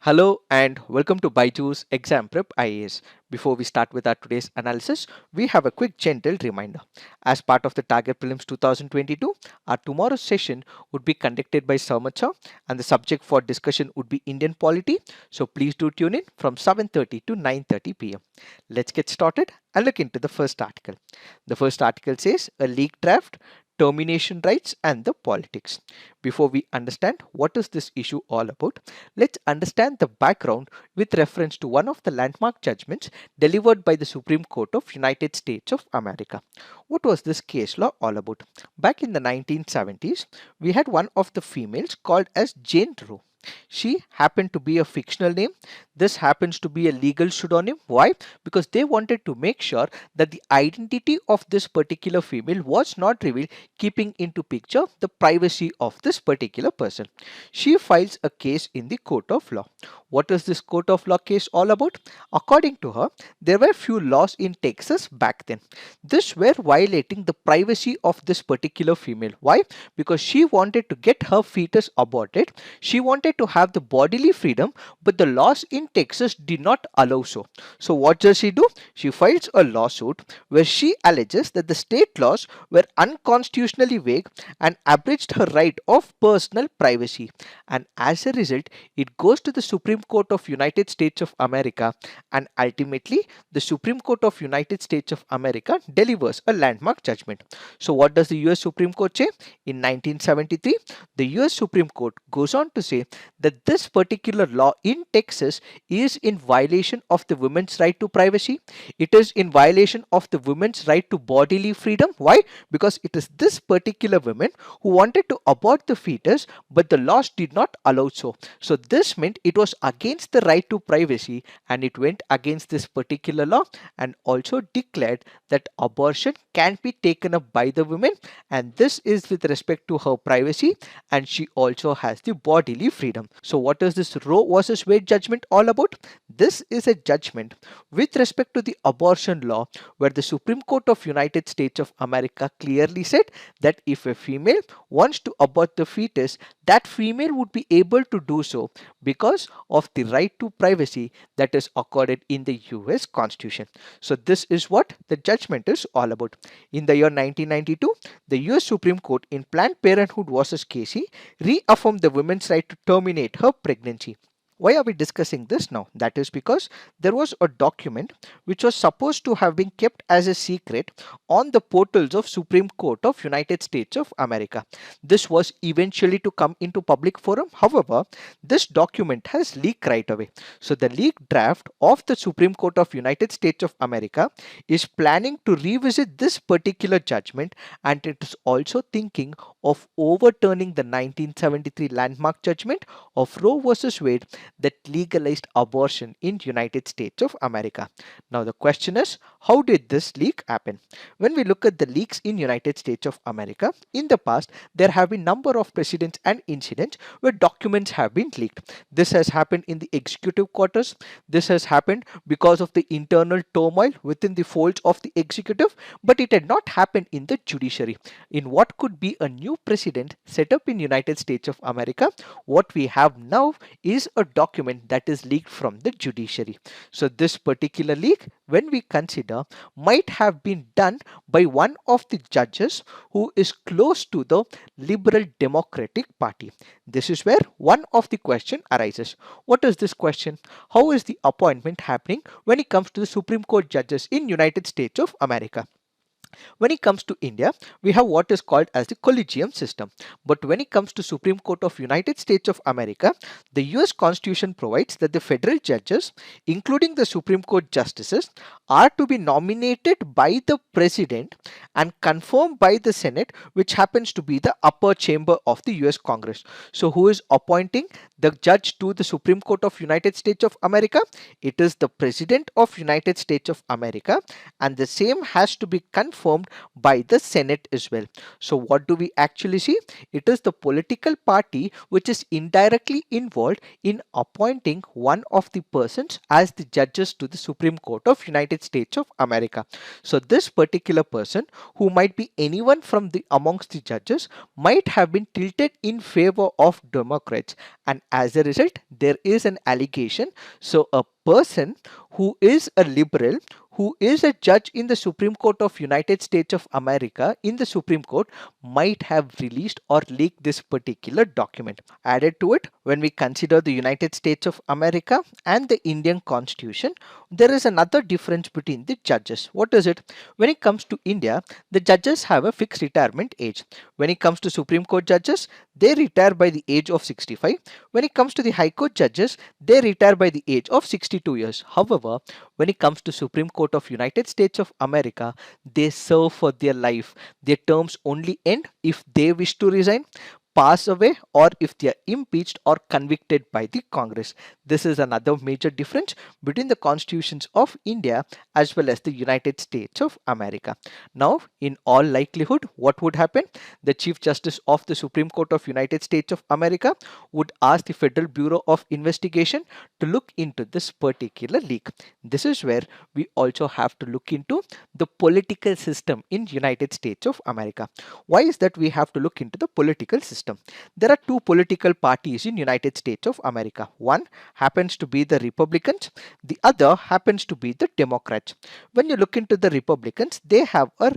Hello and welcome to Byju's Exam Prep IAS. Before we start with our today's analysis, we have a quick gentle reminder. As part of the Target Prelims 2022, our tomorrow's session would be conducted by Sarmacha and the subject for discussion would be Indian polity. So please do tune in from 7:30 to 9:30 p.m. Let's get started and look into the first article. The first article says a leak draft, termination rights and the politics. Before we understand what is this issue all about, let's understand the background with reference to one of the landmark judgments delivered by the Supreme Court of United States of America. What was this case law all about? Back in the 1970s, we had one of the females called as Jane Roe. She happened to be a fictional name. This happens to be a legal pseudonym. Why? Because they wanted to make sure that the identity of this particular female was not revealed, keeping into picture the privacy of this particular person. She files a case in the court of law. What is this court of law case all about? According to her, there were few laws in Texas back then. This were violating the privacy of this particular female. Why? Because she wanted to get her fetus aborted. She wanted to have the bodily freedom, but the laws in Texas did not allow so. So what does she do? She files a lawsuit where she alleges that the state laws were unconstitutionally vague and abridged her right of personal privacy. And as a result, it goes to the Supreme Court of United States of America, and ultimately the Supreme Court of United States of America delivers a landmark judgment. So what does the US Supreme Court say? In 1973, the US Supreme Court goes on to say that this particular law in Texas is in violation of the women's right to privacy. It is in violation of the women's right to bodily freedom. Why? Because it is this particular woman who wanted to abort the fetus, but the laws did not allow so. So this meant it was against the right to privacy, and it went against this particular law, and also declared that abortion can be taken up by the woman, and this is with respect to her privacy, and she also has the bodily freedom. So what is this Roe versus Wade judgment all about? This is a judgment with respect to the abortion law, where the Supreme Court of United States of America clearly said that if a female wants to abort the fetus, that female would be able to do so because of the right to privacy that is accorded in the US Constitution. So this is what the judgment is all about. In the year 1992, the US Supreme Court in Planned Parenthood versus Casey reaffirmed the woman's right to terminate her pregnancy. Why are we discussing this now? That is because there was a document which was supposed to have been kept as a secret on the portals of Supreme Court of United States of America. This was eventually to come into public forum. However, this document has leaked right away. So the leaked draft of the Supreme Court of United States of America is planning to revisit this particular judgment, and it is also thinking of overturning the 1973 landmark judgment of Roe versus Wade that legalized abortion in United States of America. Now the question is, how did this leak happen? When we look at the leaks in United States of America, in the past there have been number of precedents and incidents where documents have been leaked. This has happened in the executive quarters. This has happened because of the internal turmoil within the folds of the executive, but it had not happened in the judiciary. In what could be a new precedent set up in United States of America, what we have now is a document that is leaked from the judiciary. So this particular leak, when we consider, might have been done by one of the judges who is close to the Liberal Democratic Party. This is where one of the question arises. What is this question? How is the appointment happening when it comes to the Supreme Court judges in United States of America? When it comes to India, we have what is called as the collegium system. But when it comes to Supreme Court of United States of America, the US Constitution provides that the federal judges, including the Supreme Court justices, are to be nominated by the president and confirmed by the Senate, which happens to be the upper chamber of the US Congress. So who is appointing the judge to the Supreme Court of United States of America? It is the President of United States of America, and the same has to be confirmed confirmed by the Senate as well. So what do we actually see? It is the political party which is indirectly involved in appointing one of the persons as the judges to the Supreme Court of United States of America. So this particular person, who might be anyone from the amongst the judges, might have been tilted in favor of Democrats, and as a result there is an allegation. So a person who is a liberal, who is a judge in the Supreme Court of United States of America, in the Supreme Court, might have released or leaked this particular document. Added to it, when we consider the United States of America and the Indian Constitution, there is another difference between the judges. What is it? When it comes to India, the judges have a fixed retirement age. When it comes to Supreme Court judges, they retire by the age of 65. When it comes to the High Court judges, they retire by the age of 62 years. However, when it comes to Supreme Court of United States of America, they serve for their life. Their terms only end if they wish to resign, pass away, or if they are impeached or convicted by the Congress. This is another major difference between the constitutions of India as well as the United States of America. Now, in all likelihood, what would happen? The Chief Justice of the Supreme Court of United States of America would ask the Federal Bureau of Investigation to look into this particular leak. This is where we also have to look into the political system in United States of America. Why is that we have to look into the political system? There are two political parties in United States of America. One happens to be the Republicans, the other happens to be the Democrats. When you look into the Republicans, they have a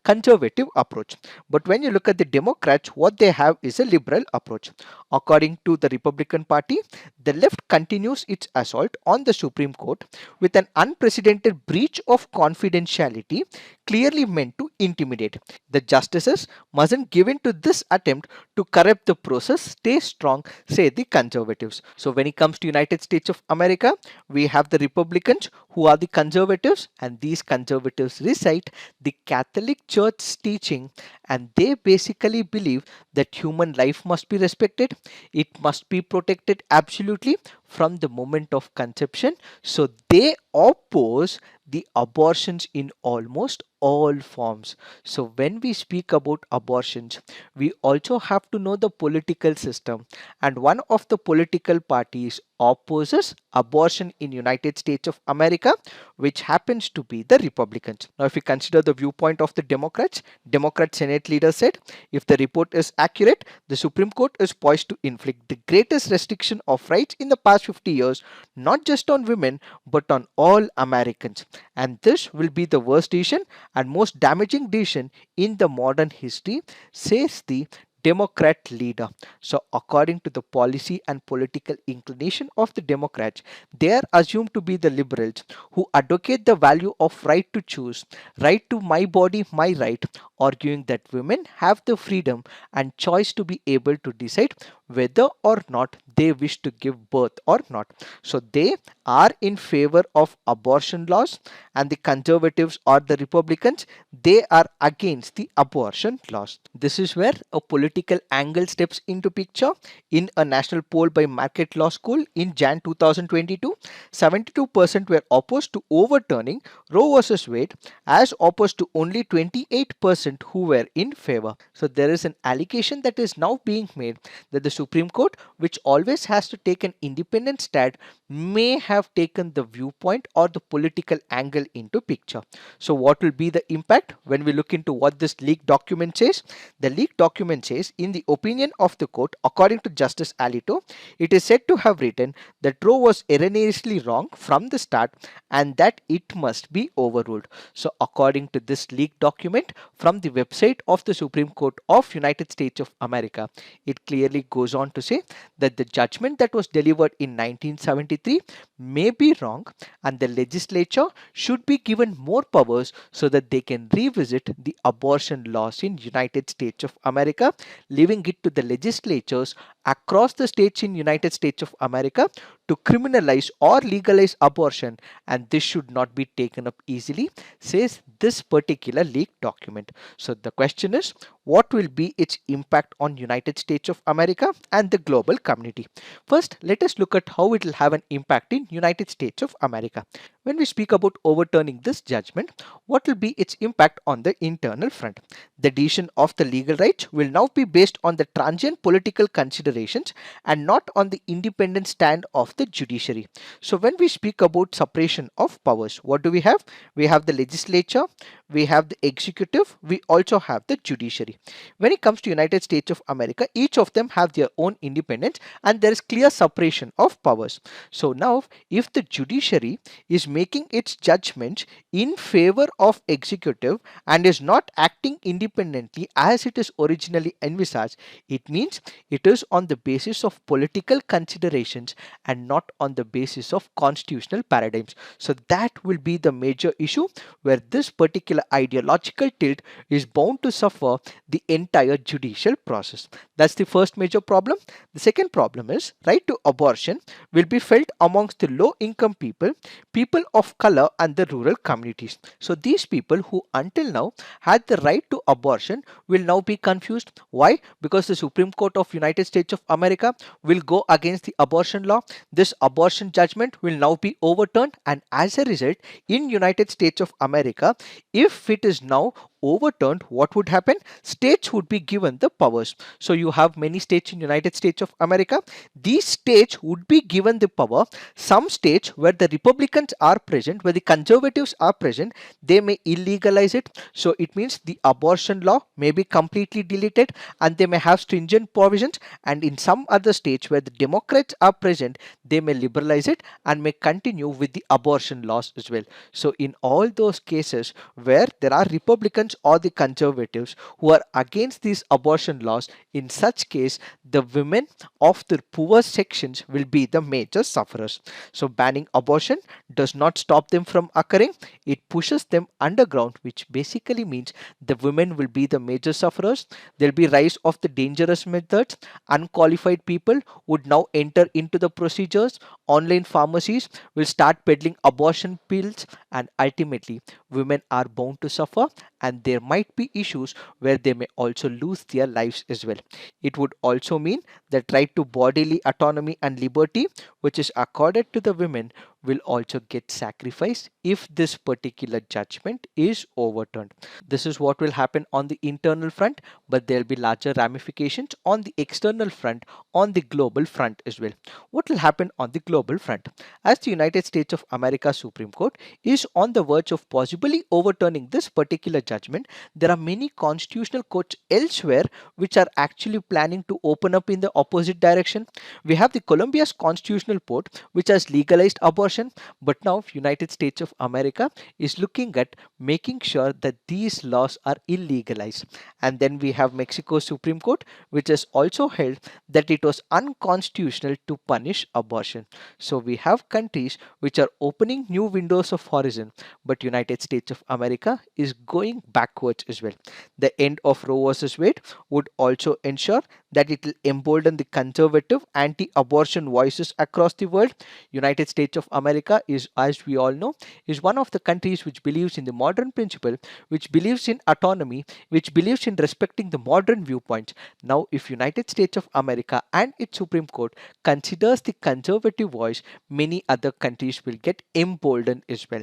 conservative approach. But when you look at the Democrats, what they have is a liberal approach. According to the Republican Party, the left continues its assault on the Supreme Court with an unprecedented breach of confidentiality clearly meant to intimidate. The justices mustn't give in to this attempt to corrupt the process, stay strong, say the conservatives. So when it comes to United States of America, we have the Republicans who are the conservatives, and these conservatives recite the Catholic Church's teaching, and they basically believe that human life must be respected, it must be protected absolutely from the moment of conception. So they oppose the abortions in almost all forms. So when we speak about abortions, we also have to know the political system, and one of the political parties opposes abortion in United States of America, which happens to be the Republicans. Now if we consider the viewpoint of the Democrats, Democrat Senate leader said, if the report is accurate, the Supreme Court is poised to inflict the greatest restriction of rights in the past 50 years, not just on women but on all Americans, and this will be the worst decision and most damaging decision in the modern history, says the Democrat leader. So according to the policy and political inclination of the Democrats, they are assumed to be the liberals who advocate the value of right to choose, right to my body, my right, arguing that women have the freedom and choice to be able to decide whether or not they wish to give birth or not. So they are in favor of abortion laws, and the conservatives or the Republicans, they are against the abortion laws. This is where a political angle steps into picture. In a national poll by Market Law School in Jan 2022, 72% were opposed to overturning Roe vs. Wade, as opposed to only 28% who were in favor. So there is an allegation that is now being made that the Supreme Court, which always has to take an independent stand, may have taken the viewpoint or the political angle into picture. So what will be the impact when we look into what this leaked document says? The leaked document says, in the opinion of the court, according to Justice Alito, it is said to have written that Roe was erroneously wrong from the start and that it must be overruled. So according to this leaked document from the website of the Supreme Court of United States of America, it clearly goes on to say that the judgment that was delivered in 1973 may be wrong, and the legislature should be given more powers so that they can revisit the abortion laws in United States of America, leaving it to the legislatures across the states in United States of America to criminalize or legalize abortion, and this should not be taken up easily, says this particular leaked document. So the question is, what will be its impact on United States of America and the global community? First, let us look at how it will have an impact in United States of America. When we speak about overturning this judgment, what will be its impact on the internal front? The decision of the legal right will now be based on the transient political considerations and not on the independent stand of the judiciary. So when we speak about separation of powers, what do we have? We have the legislature, we have the executive, we also have the judiciary. When it comes to United States of America, each of them have their own independence and there is clear separation of powers. So now if the judiciary is making its judgments in favor of executive and is not acting independently as it is originally envisaged, it means it is on the basis of political considerations and not on the basis of constitutional paradigms. So that will be the major issue where this particular ideological tilt is bound to suffer the entire judicial process. That's the first major problem. The second problem is right to abortion will be felt amongst the low income people, people of color and the rural communities. So these people who until now had the right to abortion will now be confused. Why? Because the Supreme Court of United States of America will go against the abortion law. This abortion judgment will now be overturned and as a result in United States of America, if it is now overturned, what would happen? States would be given the powers. So you have many states in United States of America. These states would be given the power. Some states where the Republicans are present, where the conservatives are present, they may illegalize it. So it means the abortion law may be completely deleted and they may have stringent provisions, and in some other states where the Democrats are present, they may liberalize it and may continue with the abortion laws as well. So in all those cases where there are Republicans or the conservatives who are against these abortion laws, in such case the women of the poor sections will be the major sufferers. So banning abortion does not stop them from occurring, it pushes them underground, which basically means the women will be the major sufferers. There will be rise of the dangerous methods. Unqualified people would now enter into the procedures. Online pharmacies will start peddling abortion pills, and ultimately women are bound to suffer, and there might be issues where they may also lose their lives as well. It would also mean that right to bodily autonomy and liberty, which is accorded to the women, will also get sacrificed if this particular judgment is overturned. This is what will happen on the internal front, but there will be larger ramifications on the external front, on the global front as well. What will happen on the global front? As the United States of America Supreme Court is on the verge of possibly overturning this particular judgment, there are many constitutional courts elsewhere which are actually planning to open up in the opposite direction. We have the Colombia's constitutional court which has legalized abortion, but now United States of America is looking at making sure that these laws are illegalized. And then we have Mexico's Supreme Court which has also held that it was unconstitutional to punish abortion. So we have countries which are opening new windows of horizon, but United States of America is going backwards as well. The end of Roe versus Wade would also ensure that it will embolden the conservative anti-abortion voices across the world. United States of America is, as we all know, is one of the countries which believes in the modern principle, which believes in autonomy, which believes in respecting the modern viewpoints. Now if United States of America and its Supreme Court considers the conservative voice, many other countries will get emboldened as well.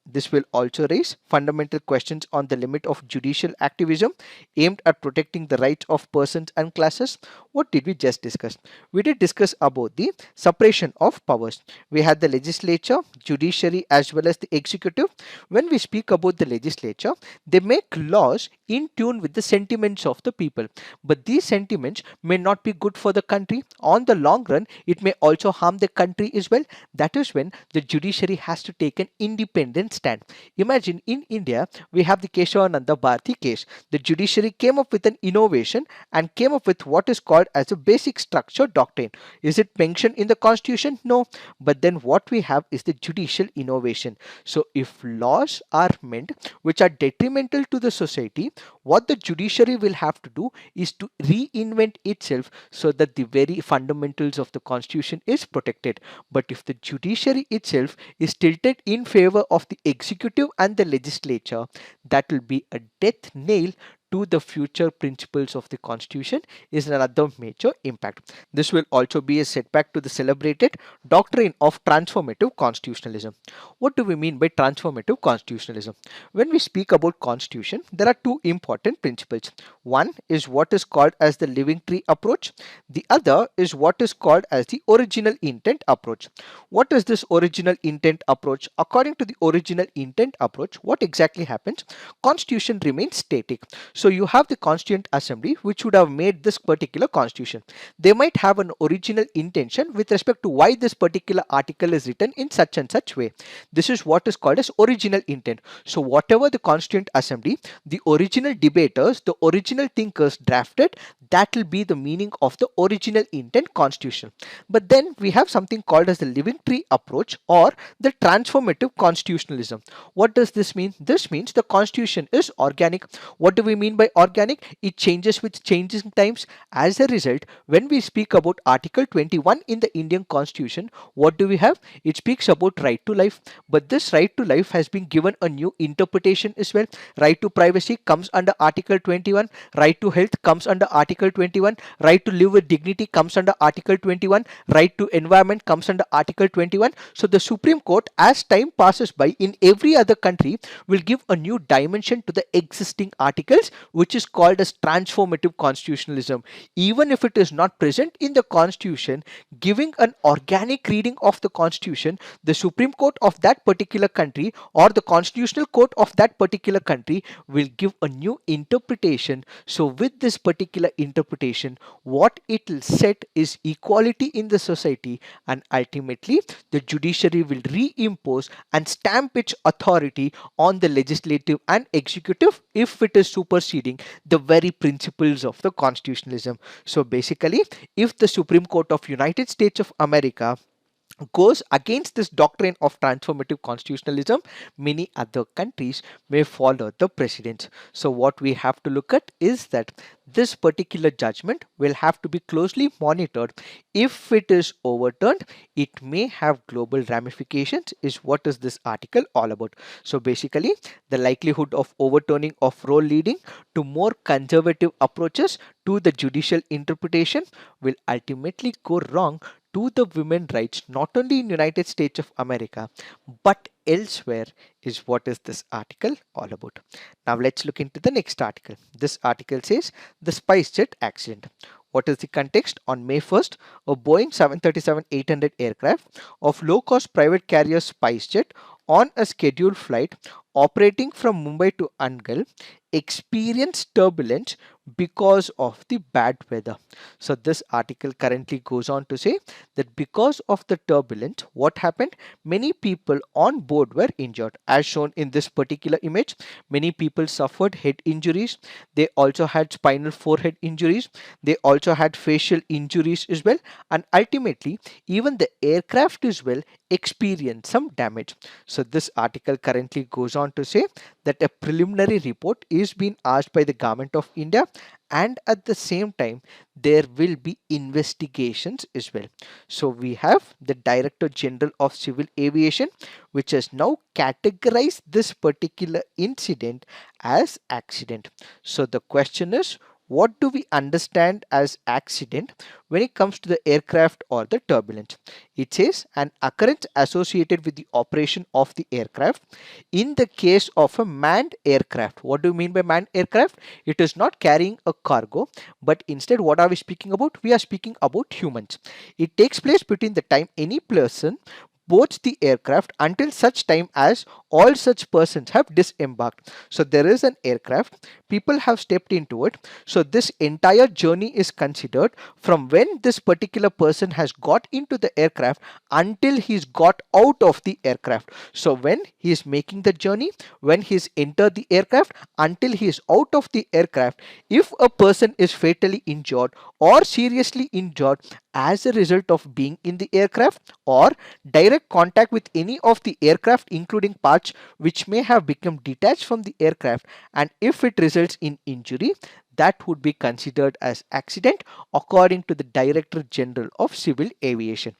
This will also raise fundamental questions on the limit of judicial activism aimed at protecting the rights of persons and classes. What did we just discuss? We did discuss about the separation of powers. We had the legislature, judiciary as well as the executive. When we speak about the legislature, they make laws in tune with the sentiments of the people, but these sentiments may not be good for the country. On the long run, it may also harm the country as well. That is when the judiciary has to take an independent stand. Imagine in India, we have the Keshavananda Bharati case. The judiciary came up with an innovation and came up with what is called as a basic structure doctrine. Is it mentioned in the constitution? No. But then what we have is the judicial innovation. So if laws are meant which are detrimental to the society, what the judiciary will have to do is to reinvent itself so that the very fundamentals of the constitution is protected. But if the judiciary itself is tilted in favor of the executive and the legislature, that will be a death nail to the future principles of the constitution is another major impact. This will also be a setback to the celebrated doctrine of transformative constitutionalism. What do we mean by transformative constitutionalism? When we speak about constitution, there are two important principles. One is what is called as the living tree approach. The other is what is called as the original intent approach. What is this original intent approach? According to the original intent approach, what exactly happens? Constitution remains static. So you have the Constituent Assembly which would have made this particular constitution. They might have an original intention with respect to why this particular article is written in such and such way. This is what is called as original intent. So whatever the Constituent Assembly, the original debaters, the original thinkers drafted, that will be the meaning of the original intent constitution. But then we have something called as the living tree approach or the transformative constitutionalism. What does this mean? This means the constitution is organic. What do we mean by organic? It changes with changing times. As a result, when we speak about Article 21 in the Indian Constitution, what do we have? It speaks about right to life, but this right to life has been given a new interpretation as well. Right to privacy comes under Article 21, right to health comes under Article 21, right to live with dignity comes under Article 21, right to environment comes under Article 21. So the Supreme Court, as time passes by in every other country, will give a new dimension to the existing articles, which is called as transformative constitutionalism. Even if it is not present in the constitution, giving an organic reading of the constitution, the Supreme Court of that particular country or the constitutional court of that particular country will give a new interpretation. So with this particular interpretation, what it will set is equality in the society, and ultimately the judiciary will reimpose and stamp its authority on the legislative and executive if it is superseding the very principles of the constitutionalism. So basically, if the Supreme Court of United States of America goes against this doctrine of transformative constitutionalism, many other countries may follow the precedents. So what we have to look at is that this particular judgment will have to be closely monitored. If it is overturned, it may have global ramifications, is what is this article all about. So basically, the likelihood of overturning of role leading to more conservative approaches to the judicial interpretation will ultimately go wrong to the women rights not only in United States of America but elsewhere, is what is this article all about. Now let's look into the next article. This article says the SpiceJet accident. What is the context? On May 1st, a Boeing 737-800 aircraft of low-cost private carrier SpiceJet on a scheduled flight operating from Mumbai to Angal experienced turbulence because of the bad weather. So this article currently goes on to say that because of the turbulence, what happened? Many people on board were injured. As shown in this particular image, many people suffered head injuries. They also had spinal forehead injuries. They also had facial injuries as well. And ultimately, even the aircraft as well experienced some damage. So this article currently goes on to say that a preliminary report is being asked by the Government of India, and at the same time there will be investigations as well. So we have the Director General of Civil Aviation, which has now categorized this particular incident as accident. So the question is, what do we understand as accident when it comes to the aircraft or the turbulence? It says an occurrence associated with the operation of the aircraft. In the case of a manned aircraft, what do you mean by manned aircraft? It is not carrying a cargo, but instead what are we speaking about? We are speaking about humans. It takes place between the time any person boards the aircraft until such time as all such persons have disembarked. So there is an aircraft, people have stepped into it. So this entire journey is considered from when this particular person has got into the aircraft until he's got out of the aircraft. So when he is making the journey, when he's entered the aircraft, until he is out of the aircraft, if a person is fatally injured or seriously injured as a result of being in the aircraft or direct contact with any of the aircraft including parts which may have become detached from the aircraft, and if it results in injury, that would be considered as accident according to the Director General of Civil Aviation.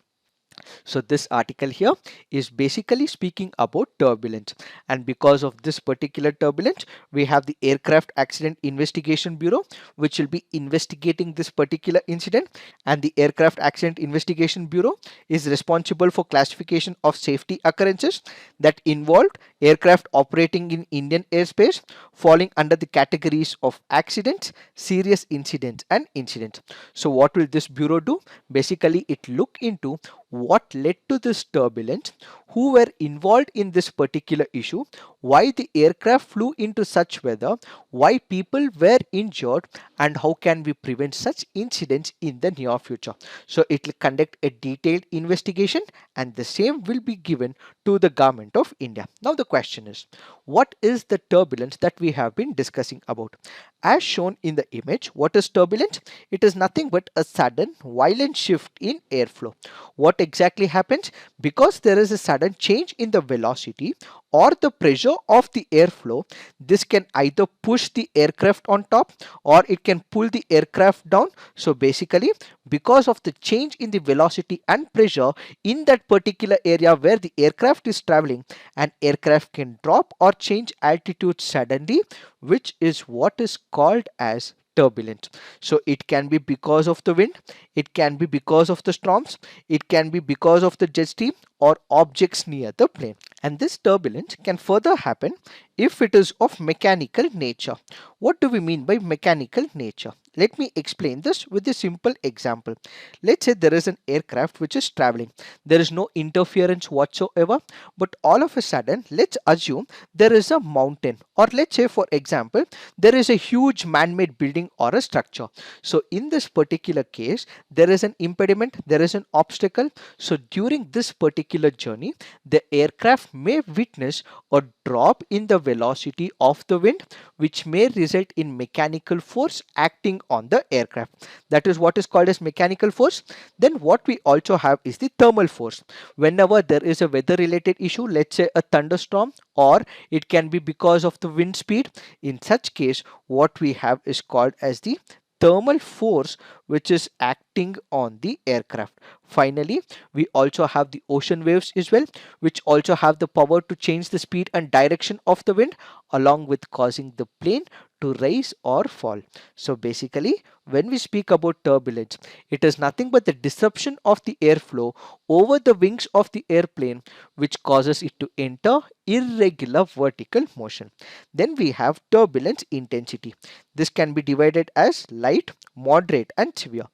So this article here is basically speaking about turbulence, and because of this particular turbulence we have the Aircraft Accident Investigation Bureau which will be investigating this particular incident, and the Aircraft Accident Investigation Bureau is responsible for classification of safety occurrences that involved aircraft operating in Indian airspace falling under the categories of accidents, serious incidents and incidents. So what will this bureau do? Basically it look into what led to this turbulence, who were involved in this particular issue, why the aircraft flew into such weather, why people were injured, and how can we prevent such incidents in the near future. So it will conduct a detailed investigation and the same will be given to the government of India. Now the question is, what is the turbulence that we have been discussing about? As shown in the image, what is turbulence? It is nothing but a sudden violent shift in airflow. What exactly happens? Because there is a sudden change in the velocity or the pressure of the airflow, this can either push the aircraft on top or it can pull the aircraft down. So basically, because of the change in the velocity and pressure in that particular area where the aircraft is traveling, an aircraft can drop or change altitude suddenly, which is what is called as turbulence. So it can be because of the wind, it can be because of the storms, it can be because of the jet stream or objects near the plane. And this turbulence can further happen if it is of mechanical nature. What do we mean by mechanical nature? Let me explain this with a simple example. Let's say there is an aircraft which is traveling. There is no interference whatsoever, but all of a sudden, let's assume there is a mountain, or let's say for example, there is a huge man-made building or a structure. So in this particular case, there is an impediment, there is an obstacle. So during this particular journey, the aircraft may witness a drop in the velocity of the wind, which may result in mechanical force acting on the aircraft. That is what is called as mechanical force. Then what we also have is the thermal force. Whenever there is a weather related issue, let's say a thunderstorm, or it can be because of the wind speed, in such case what we have is called as the thermal force which is acting on the aircraft. Finally, we also have the ocean waves as well, which also have the power to change the speed and direction of the wind along with causing the plane to rise or fall. So basically, when we speak about turbulence, it is nothing but the disruption of the airflow over the wings of the airplane which causes it to enter irregular vertical motion. Then we have turbulence intensity. This can be divided as light, moderate and severe.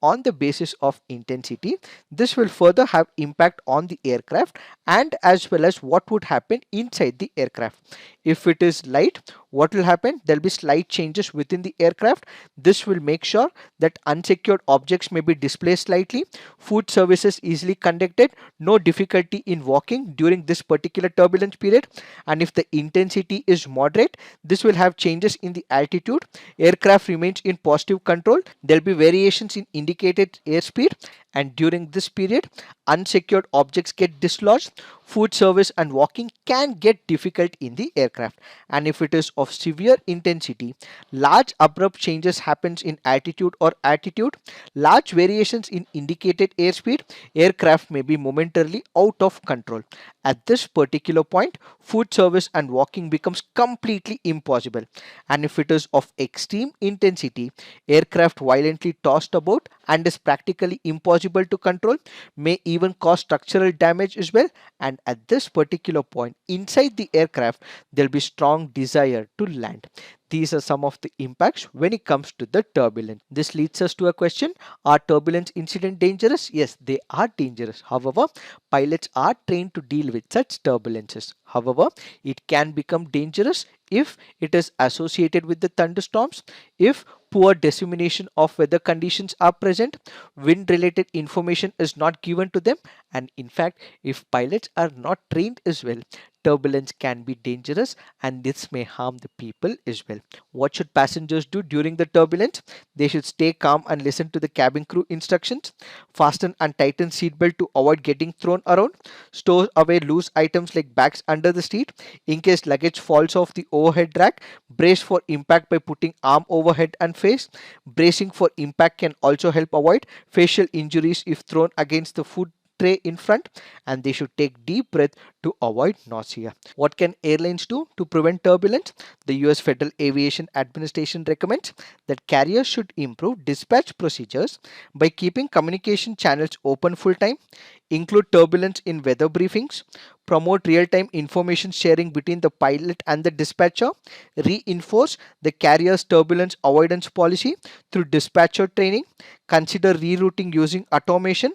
On the basis of intensity, this will further have impact on the aircraft and as well as what would happen inside the aircraft. If it is light, what will happen? There will be slight changes within the aircraft. This will make sure that unsecured objects may be displaced slightly, food services easily conducted, no difficulty in walking during this particular turbulence period. And if the intensity is moderate, this will have changes in the altitude, aircraft remains in positive control, there will be variations in indicated airspeed, and during this period unsecured objects get dislodged, food service and walking can get difficult in the aircraft. And if it is of severe intensity, large abrupt changes happens in altitude or attitude, large variations in indicated airspeed, aircraft may be momentarily out of control. At this particular point, food service and walking becomes completely impossible. And if it is of extreme intensity, aircraft violently tossed about and is practically impossible to control, may even cause structural damage as well. And at this particular point inside the aircraft, there will be strong desire to land. These are some of the impacts when it comes to the turbulence. This leads us to a question: are turbulence incident dangerous? Yes, they are dangerous. However, pilots are trained to deal with such turbulences. However, it can become dangerous if it is associated with the thunderstorms, if poor dissemination of weather conditions are present, wind related information is not given to them, and in fact, if pilots are not trained as well, turbulence can be dangerous and this may harm the people as well. What should passengers do during the turbulence? They should stay calm and listen to the cabin crew instructions, fasten and tighten seatbelt to avoid getting thrown around, store away loose items like bags under the seat. In case luggage falls off the overhead rack, brace for impact by putting arm overhead and face. Bracing for impact can also help avoid facial injuries if thrown against the food tray in front, and they should take deep breath to avoid nausea. What can airlines do to prevent turbulence? The US Federal Aviation Administration recommends that carriers should improve dispatch procedures by keeping communication channels open full time, include turbulence in weather briefings, promote real time information sharing between the pilot and the dispatcher, reinforce the carrier's turbulence avoidance policy through dispatcher training, consider rerouting using automation,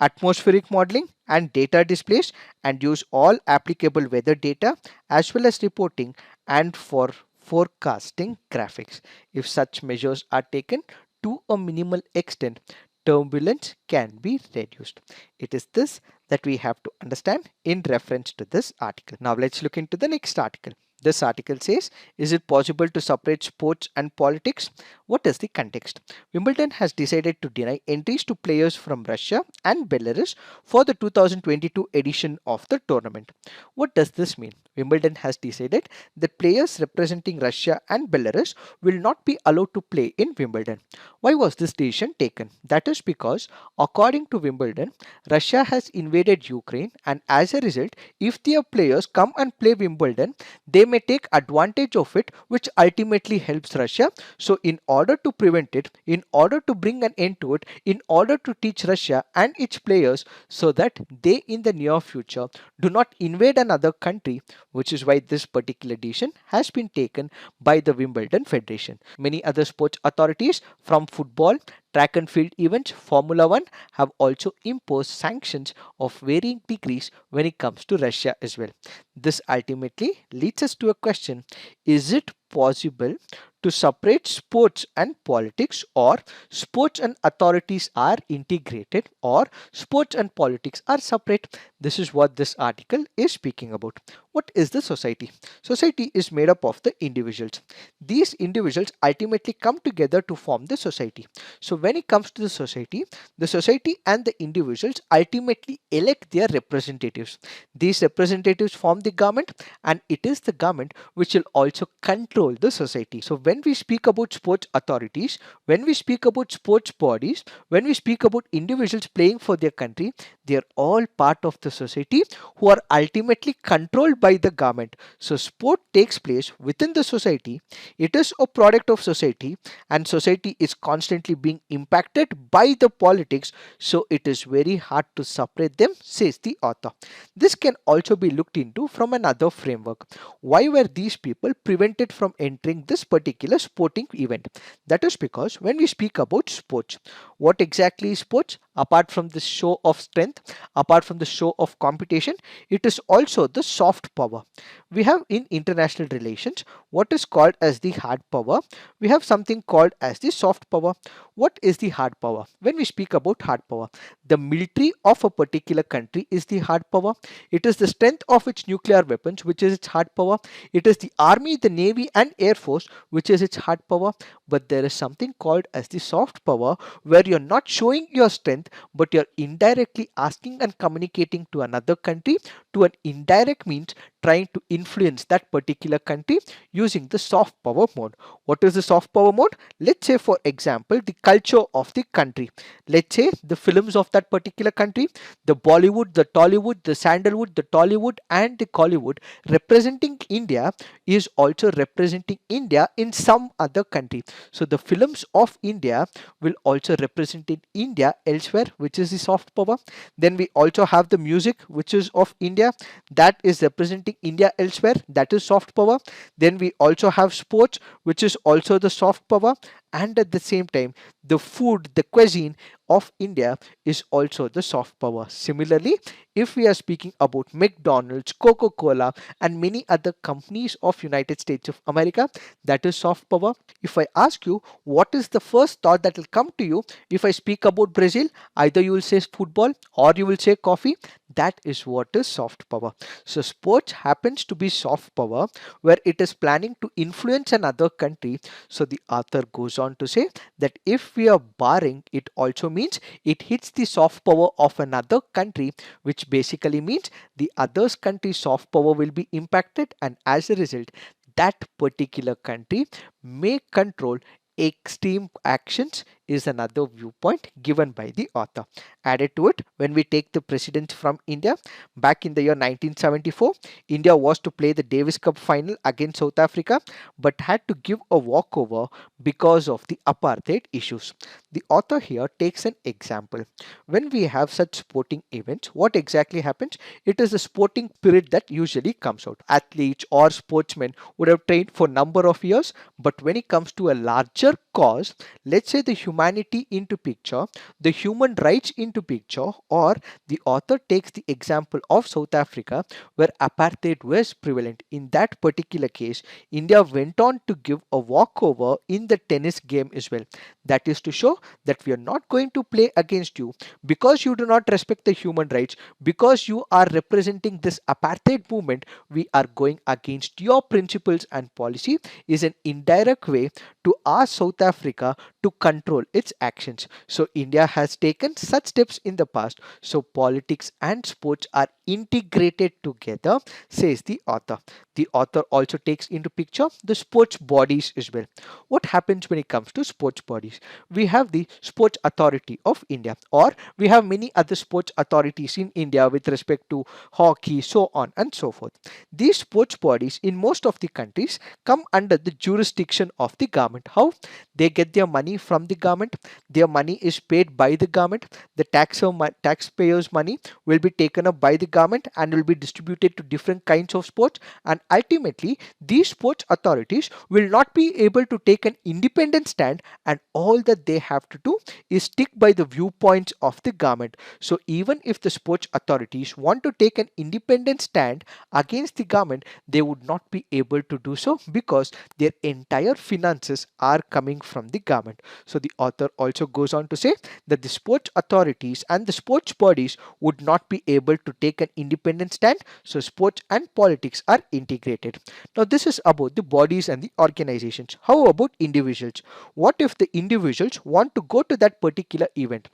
atmospheric modeling, and data displays, and use all applicable weather data as well as reporting and for forecasting graphics. If such measures are taken to a minimal extent, turbulence can be reduced. It is this that we have to understand in reference to this article. Now let's look into the next article. This article says, is it possible to separate sports and politics? What is the context? Wimbledon has decided to deny entries to players from Russia and Belarus for the 2022 edition of the tournament. What does this mean? Wimbledon has decided that players representing Russia and Belarus will not be allowed to play in Wimbledon. Why was this decision taken? That is because, according to Wimbledon, Russia has invaded Ukraine, and as a result, if their players come and play Wimbledon, they may take advantage of it, which ultimately helps Russia. So, in order to prevent it, in order to bring an end to it, in order to teach Russia and its players so that they in the near future do not invade another country, which is why this particular decision has been taken by the Wimbledon Federation. Many other sports authorities, from football, track and field events, Formula One, have also imposed sanctions of varying degrees when it comes to Russia as well. This ultimately leads us to a question: is it possible to separate sports and politics, or sports and authorities are integrated, or sports and politics are separate? This is what this article is speaking about. What is the society? Society is made up of the individuals. These individuals ultimately come together to form the society. So when it comes to the society and the individuals ultimately elect their representatives. These representatives form the government, and it is the government which will also control the society. So when we speak about sports authorities, when we speak about sports bodies, when we speak about individuals playing for their country, they are all part of the society who are ultimately controlled by the government. So sport takes place within the society. It is a product of society, and society is constantly being impacted by the politics. So it is very hard to separate them, says the author. This can also be looked into from another framework. Why were these people prevented from entering this particular sporting event? That is because when we speak about sports, what exactly is sports? Apart from the show of strength, apart from the show of competition, it is also the soft power. We have in international relations what is called as the hard power. We have something called as the soft power. What is the hard power? When we speak about hard power, the military of a particular country is the hard power. It is the strength of its nuclear weapons, which is its hard power. It is the army, the navy, and air force, which is its hard power. But there is something called as the soft power, where you're not showing your strength, but you're indirectly asking and communicating to another country to an indirect means, trying to influence that particular country using the soft power mode. What is the soft power mode? Let's say, for example, the culture of the country. Let's say the films of that particular country, the Bollywood, the Tollywood, the Sandalwood, the Tollywood, and the Collywood representing India is also representing India in some other country. So the films of India will also represent in India elsewhere, which is the soft power. Then we also have the music, which is of India, that is representing India elsewhere, that is soft power. Then we also have sports, which is also the soft power. And at the same time, the food, the cuisine of India is also the soft power. Similarly, if we are speaking about McDonald's, Coca-Cola, and many other companies of United States of America, that is soft power. If I ask you what is the first thought that will come to you if I speak about Brazil, either you will say football or you will say coffee. That is what is soft power. So sports happens to be soft power, where it is planning to influence another country. So the author goes on to say that if we are barring, it also means it hits the soft power of another country, which basically means the other's country's soft power will be impacted, and as a result, that particular country may control extreme actions is another viewpoint given by the author. Added to it, when we take the precedent from India, back in the year 1974, India was to play the Davis Cup final against South Africa but had to give a walkover because of the apartheid issues. The author here takes an example. When we have such sporting events, what exactly happens? It is the sporting spirit that usually comes out. Athletes or sportsmen would have trained for number of years, but when it comes to a larger cause, let's say the humanity into picture, the human rights into picture, or the author takes the example of South Africa where apartheid was prevalent. In that particular case, India went on to give a walkover in the tennis game as well. That is to show that we are not going to play against you because you do not respect the human rights, because you are representing this apartheid movement. We are going against your principles and policy is an indirect way to ask South Africa to control its actions. So India has taken such steps in the past. So politics and sports are integrated together, says the author. The author also takes into picture the sports bodies as well. What happens when it comes to sports bodies? We have the Sports Authority of India, or we have many other sports authorities in India with respect to hockey, so on and so forth. These sports bodies in most of the countries come under the jurisdiction of the government. How? They get their money from the government, their money is paid by the government, the taxpayers' money will be taken up by the government and will be distributed to different kinds of sports, and ultimately these sports authorities will not be able to take an independent stand, and all that they have to do is stick by the viewpoints of the government. So even if the sports authorities want to take an independent stand against the government, they would not be able to do so because their entire finances are coming from the government. So the author also goes on to say that the sports authorities and the sports bodies would not be able to take an independent stand. So sports and politics are integrated. Now this is about the bodies and the organizations. How about individuals? What if the individuals want to go to that particular event?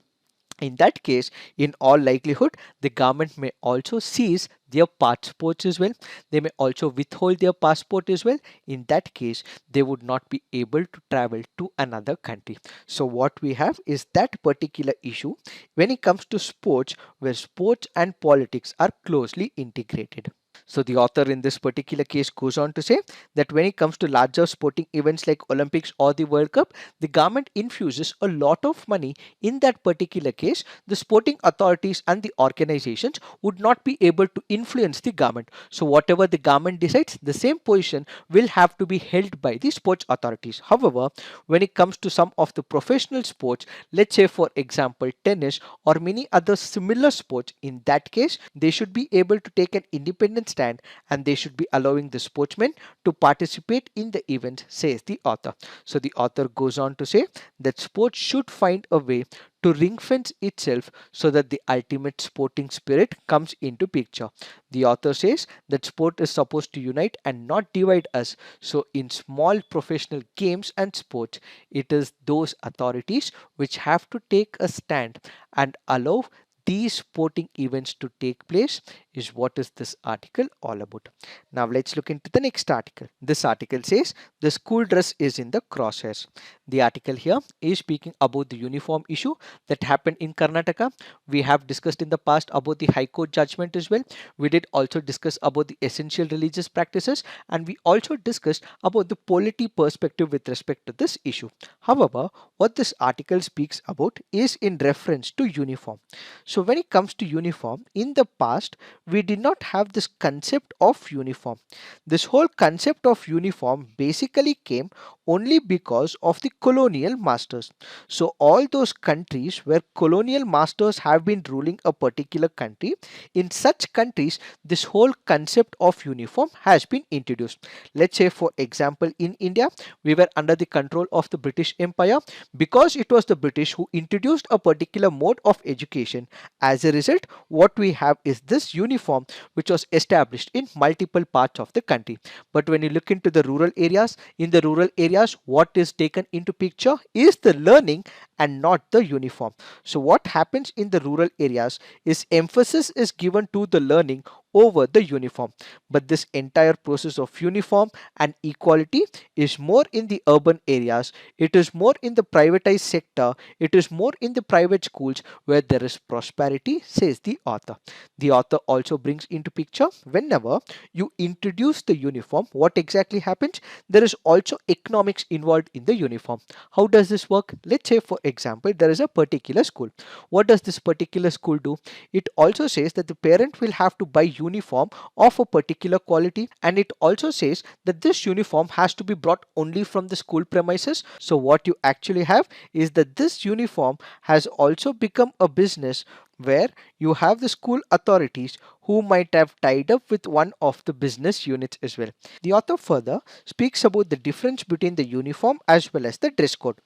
In that case, in all likelihood, the government may also seize their passports as well. They may also withhold their passport as well. In that case, they would not be able to travel to another country. So what we have is that particular issue when it comes to sports, where sports and politics are closely integrated. So the author in this particular case goes on to say that when it comes to larger sporting events like Olympics or the World Cup, the government infuses a lot of money. In that particular case, the sporting authorities and the organizations would not be able to influence the government. So whatever the government decides, the same position will have to be held by the sports authorities. However, when it comes to some of the professional sports, let's say for example tennis or many other similar sports, in that case they should be able to take an independent stand and they should be allowing the sportsmen to participate in the event, says the author. So the author goes on to say that sports should find a way to ring fence itself so that the ultimate sporting spirit comes into picture. The author says that sport is supposed to unite and not divide us. So in small professional games and sports, it is those authorities which have to take a stand and allow these sporting events to take place, is what is this article all about. Now let's look into the next article. This article says the school dress is in the crosshairs. The article here is speaking about the uniform issue that happened in Karnataka. We have discussed in the past about the High Court judgment as well. We did also discuss about the essential religious practices, and we also discussed about the polity perspective with respect to this issue. However, what this article speaks about is in reference to uniform. So when it comes to uniform, in the past, we did not have this concept of uniform. This whole concept of uniform basically came only because of the colonial masters. So all those countries where colonial masters have been ruling a particular country, in such countries, this whole concept of uniform has been introduced. Let's say for example, in India, we were under the control of the British Empire because it was the British who introduced a particular mode of education. As a result, what we have is this uniform which was established in multiple parts of the country. But when you look into the rural areas, in the rural areas, what is taken into picture is the learning and not the uniform. So what happens in the rural areas is emphasis is given to the learning over the uniform. But this entire process of uniform and equality is more in the urban areas, it is more in the privatized sector, it is more in the private schools where there is prosperity, says the author. The author also brings into picture whenever you introduce the uniform, what exactly happens? There is also economics involved in the uniform. How does this work? Let's say, for example, there is a particular school. What does this particular school do? It also says that the parent will have to buy uniform of a particular quality, and it also says that this uniform has to be brought only from the school premises. So what you actually have is that this uniform has also become a business where you have the school authorities who might have tied up with one of the business units as well. The author further speaks about the difference between the uniform as well as the dress code.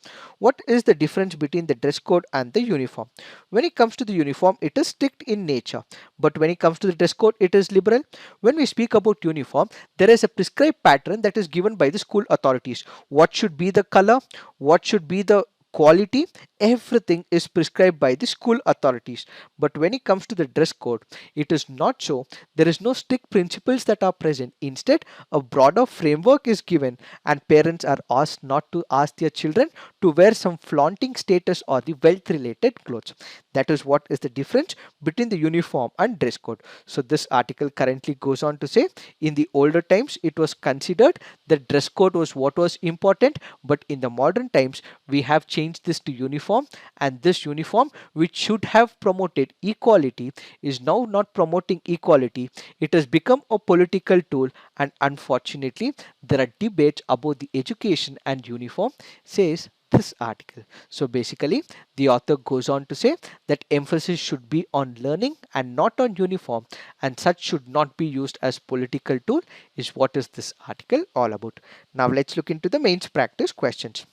What is the difference between the dress code and the uniform? When it comes to the uniform, it is strict in nature, but when it comes to the dress code, it is liberal. When we speak about uniform, there is a prescribed pattern that is given by the school authorities. What should be the color? What should be the quality? Everything is prescribed by the school authorities. But when it comes to the dress code, it is not so. There is no strict principles that are present. Instead, a broader framework is given, and parents are asked not to ask their children to wear some flaunting status or the wealth related clothes. That is what is the difference between the uniform and dress code. So this article currently goes on to say, in the older times it was considered that dress code was what was important, but in the modern times we have changed this to uniform, and this uniform, which should have promoted equality, is now not promoting equality. It has become a political tool, and unfortunately there are debates about the education and uniform, says this article. So basically, the author goes on to say that emphasis should be on learning and not on uniform, and such should not be used as political tool, is what is this article all about. Now let's look into the mains practice questions.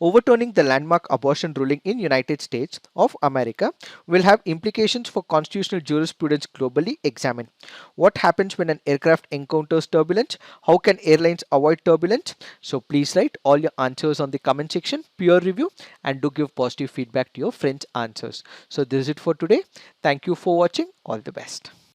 Overturning the landmark abortion ruling in United States of America will have implications for constitutional jurisprudence globally. Examine what happens when an aircraft encounters turbulence. How can airlines avoid turbulence? So please write all your answers on the comment section, peer review, and do give positive feedback to your friends' answers. So this is it for today. Thank you for watching. All the best.